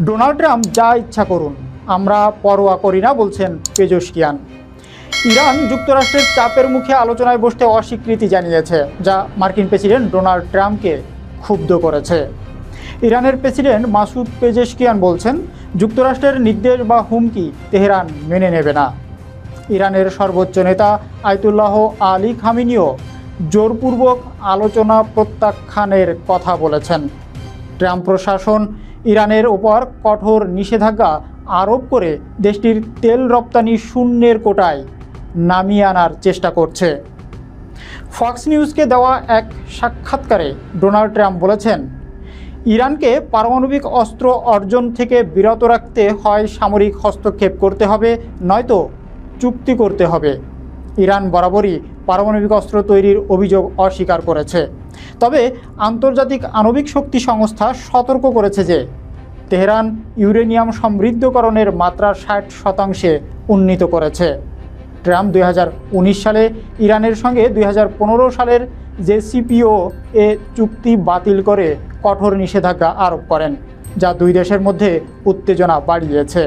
Donald Trump যা ইচ্ছা করুন, আমরা পরোয়া করি না, বলছেন পেজোশকিয়ান। ইরান যুক্তরাষ্ট্রের চাপের মুখে আলোচনায় বসতে অস্বীকৃতি জানিয়েছে, যা মার্কিন প্রেসিডেন্ট ডোনাল্ড ট্রাম্পকে ক্ষুব্ধ করেছে। ইরানের প্রেসিডেন্ট মাসুদ পেজেশকিয়ান বলছেন, যুক্তরাষ্ট্রের নির্দেশ বা হুমকি তেহরান মেনে নেবে না। ইরানের সর্বোচ্চ নেতা আয়াতুল্লাহ আলী খামেনিও জোরপূর্বক আলোচনা প্রত্যাখ্যানের কথা বলেছেন। ট্রাম্প প্রশাসন ইরানের ওপর কঠোর নিষেধাজ্ঞা আরোপ করে দেশটির তেল রপ্তানি শূন্যের কোটায় নামিয়ে আনার চেষ্টা করছে। ফক্স নিউজকে দেওয়া এক সাক্ষাৎকারে ডোনাল্ড ট্রাম্প বলেছেন, ইরানকে পারমাণবিক অস্ত্র অর্জন থেকে বিরত রাখতে হয় সামরিক হস্তক্ষেপ করতে হবে, নয়তো চুক্তি করতে হবে। ইরান বরাবরই পারমাণবিক অস্ত্র তৈরির অভিযোগ অস্বীকার করেছে। তবে আন্তর্জাতিক আণবিক শক্তি সংস্থা সতর্ক করেছে যে তেহরান ইউরেনিয়াম সমৃদ্ধকরণের মাত্রা 60% উন্নীত করেছে। ট্রাম্প 2019 সালে ইরানের সঙ্গে 2015 সালের জেসিপিওএ চুক্তি বাতিল করে কঠোর নিষেধাজ্ঞা আরোপ করেন, যা দুই দেশের মধ্যে উত্তেজনা বাড়িয়েছে।